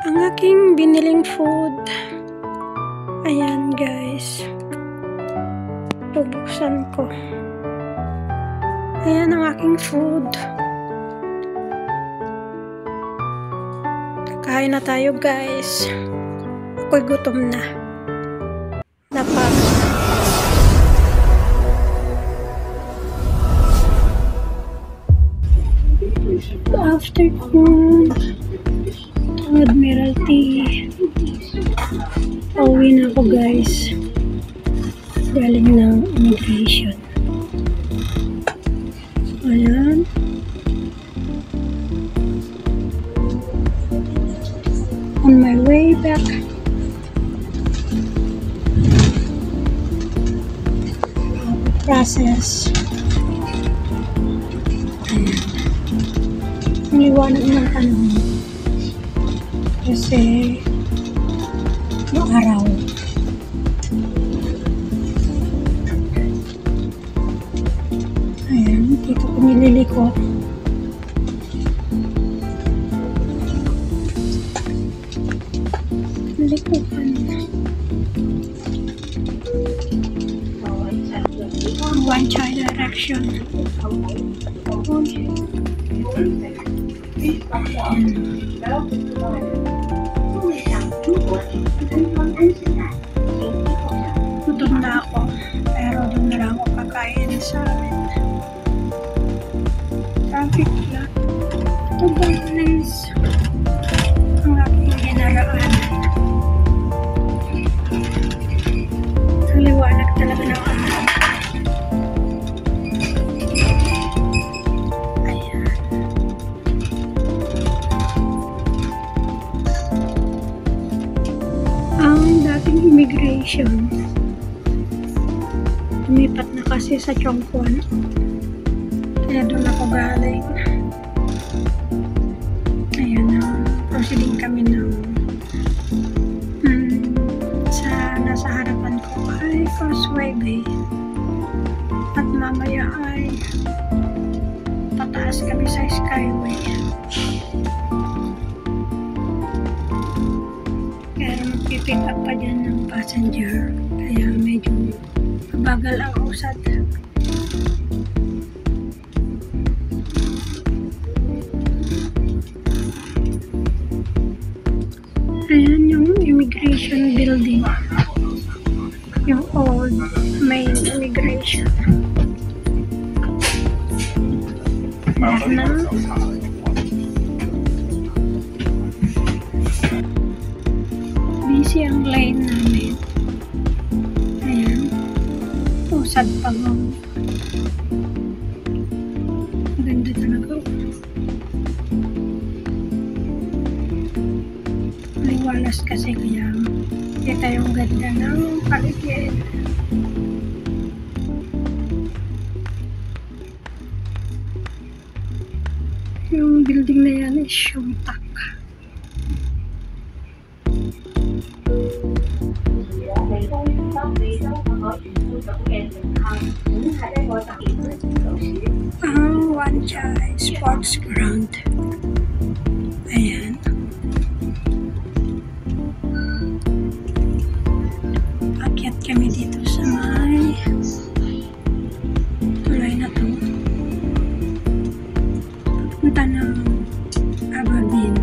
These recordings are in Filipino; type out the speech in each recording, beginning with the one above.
Ang aking biniling food. Ayan guys. Bubuksan ko. Ayan ang aking food. Kakain na tayo guys. Ako'y gutom na. Napagod. Afternoon. Admiralty. Pauwi na ako guys. Galing ng immigration. Ayan. On my way back. Process. Ayan. Ang liwanag ng panahon. Kasi yung araw. Ayan, dito ko nililiko. Likupan. One child direction. Gutom na ako, pero doon na lang ako kakain sa amin. Traffic lang. Ito guys, ang aking ginaraan. Ang liwanag talaga ng araw. Immigration. Lumipat na kasi sa Chongquan. Kaya doon ako galing. Ayan na. Proceeding kami ng nasa harapan ko ay Causeway Bay. At mamaya ay pataas kami sa Skyway. Pick up pa dyan ng passenger, kaya medyo mabagal ang usad. Ayan yung immigration building, yung old main immigration. Ayan na. Busy ang lane namin. Ayan. Usad pa mo. Ganda talaga. Liwalas kasi kaya kita yung ganda ng paligid. Yung building na yan is yung TAC. One Chai Sports Ground. Ayan. Akyat kami dito sa may tulay na to. Papunta ng Aberdeen.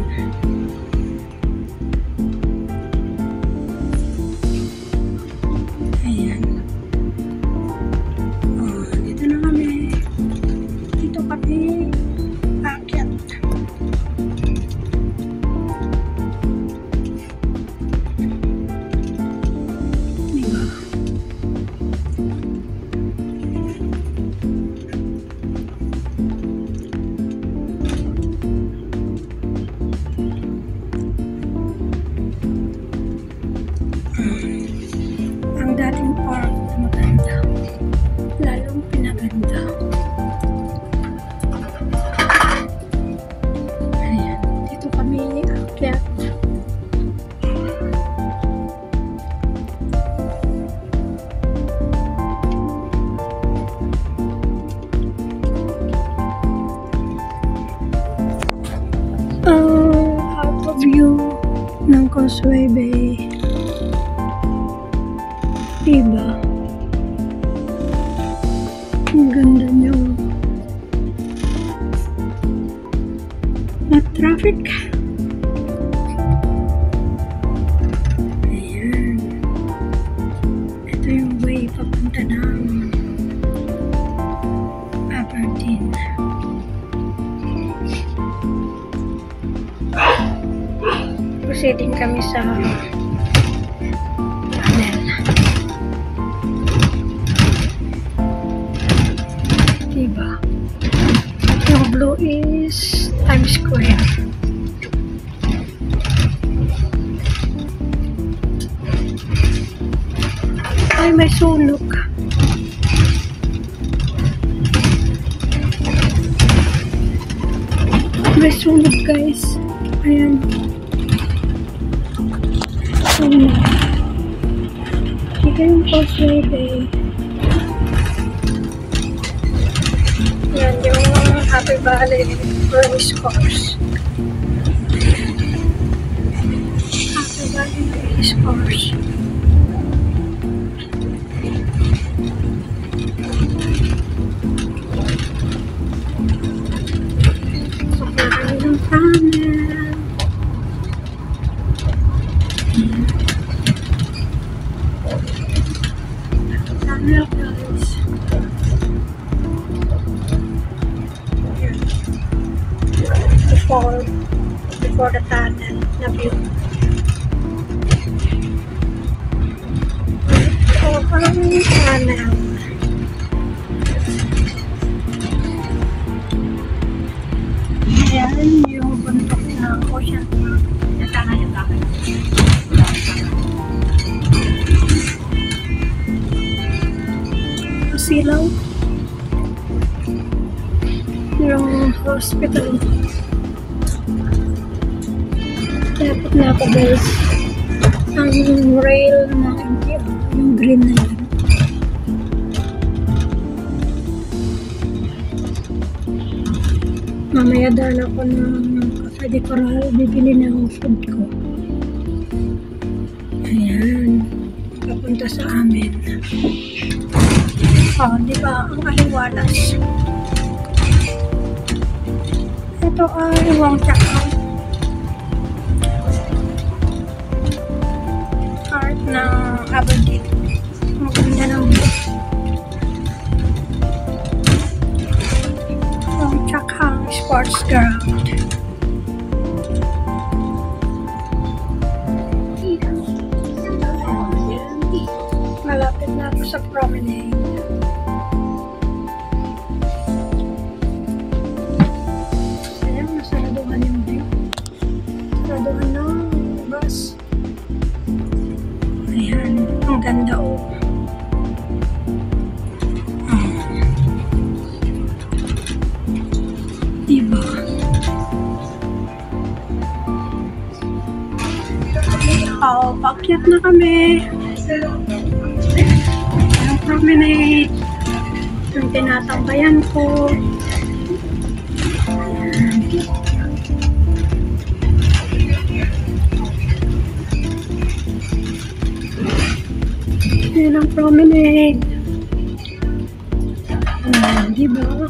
Ayan. Dito na kami. Dito kami akyat. ng Causeway Bay. Diba? Ang ganda niyo. Not traffic. Ayan. Ito yung way papunta ng Aberdeen. Proceeding kami sa tunnel. Diba? Yung blue is Times Square. Ay, may sunog. May sunog, guys. Ayan. Sunog. Ito yung Causeway Bay. Yan yung Happy Valley Race Course. Happy Valley Race Course. So, kaya yung tunnel. Tunnel, guys. Before the tunnel na view. So, ang tunnel. Ayan yung bundok ng Ocean Park. Silaw. Yung hospital. Dapat na ako, guys. Ang rail na yung green na yun. Mamaya daan ako ng Cafe de Coral. Bibili ng food ko. Ayan. Papunta sa amin. Oh, diba? Ang aliwalas. Ito ay Wong Chak Hang. Heart ng Aberdeen. Ang ganda ng Wong Chak Hang Sports Ground. Malapit na ako sa promenade. Sayang, nasaraduhan yung view. Nasaraduhan ng bus. Ayan, ang ganda oh. Diba? Oh, paakyat na kami. Ang promenade. Yung tinatambayan ko. Ayan. Ayan ang promenade. Ayan, diba?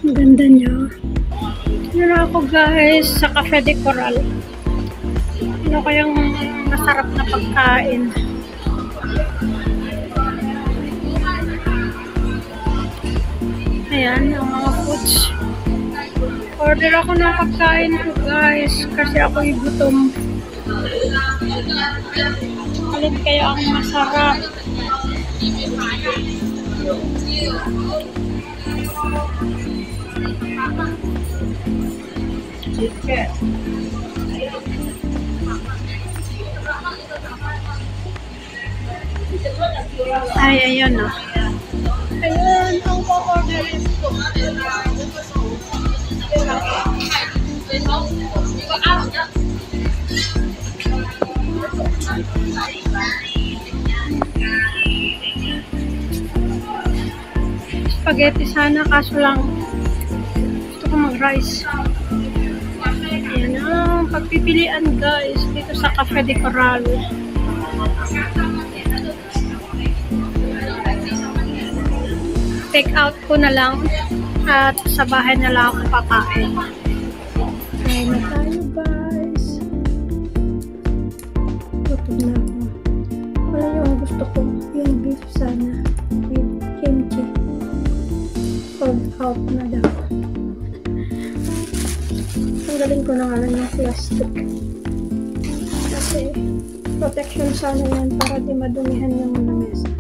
Ang ganda niya. Here ako, guys, sa Cafe de Coral. Ano kayang masarap na pagkain? Ayan, ang mga foods. Order ako ng pagkain ko, guys, kasi ako'y gutom. Alin kaya ang masarap? Ay, ayun o. Ayun, ang po-orderin ko. Spaghetti sana, kaso lang gusto ko mag-rice. Ayan ang pagpipilian guys dito sa Cafe de Coral. Take out ko na lang at sa bahay na lang ako kakain. Kain na tayo guys. Gutom na ako. Wala yung gusto ko. Yung beef sana with kimchi. Cold out na daw. Tanggalin ko na nga lang yung plastic. Kasi protection sana yan para di madumihan yung lamesa.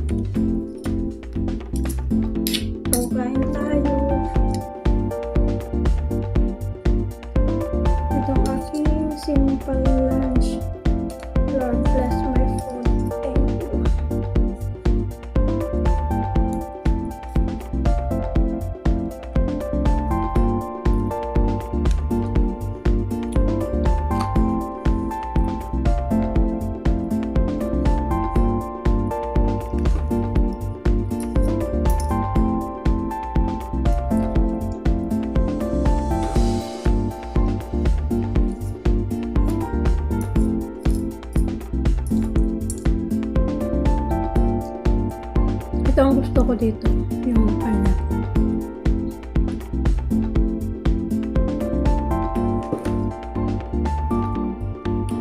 So, kain tayo. Ito aking simple lunch. Lord bless my food. Thank you. Ito ang gusto ko dito, yung pineapple.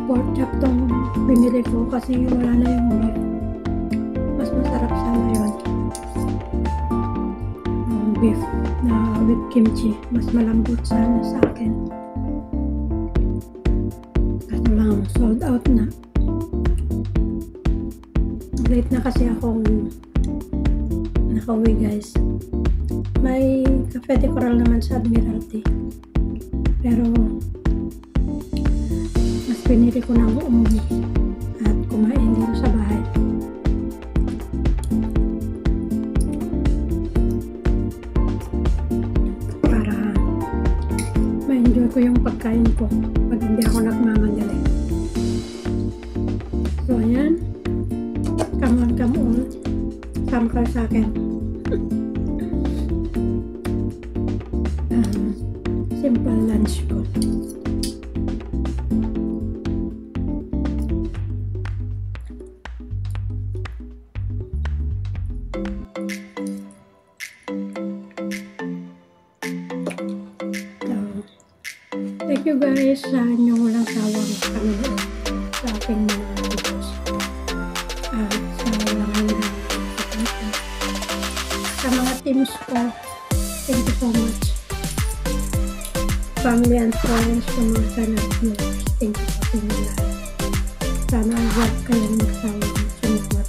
Pork chop tong binili ko kasi wala na yung beef. Mas masarap sana yun. Yung beef na with kimchi, mas malambot sana sa akin. Kaso lang, sold out na. Late na kasi akong nakauwi guys. May Cafe de Coral naman sa Admiralty. Pero mas pinili ko nang umuwi at kumain dito sa bahay. Para ma-enjoy ko yung pagkain ko pag hindi ako nagmamadali. So ayan. Come on, come on. Come ka sa akin. Simple lunch ko. Thank you guys sa inyong walang sawang panonood sa aking mga videos. At sa walang hanggang sa mga teams ko, thank you so much. Family and friends, sa mga channel viewers, thank you po sa inyo lahat. Sana huwag kayong magsawang sumuot.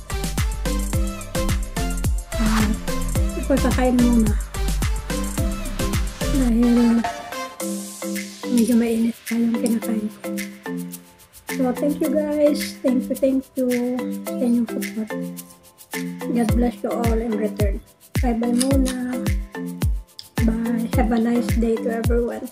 Ito kakain muna. Dahil medyo mainit pa yung kinakain ko. So, thank you guys. Thank you sa inyong support. God bless you all in return. Bye-bye muna. Bye. Have a nice day to everyone.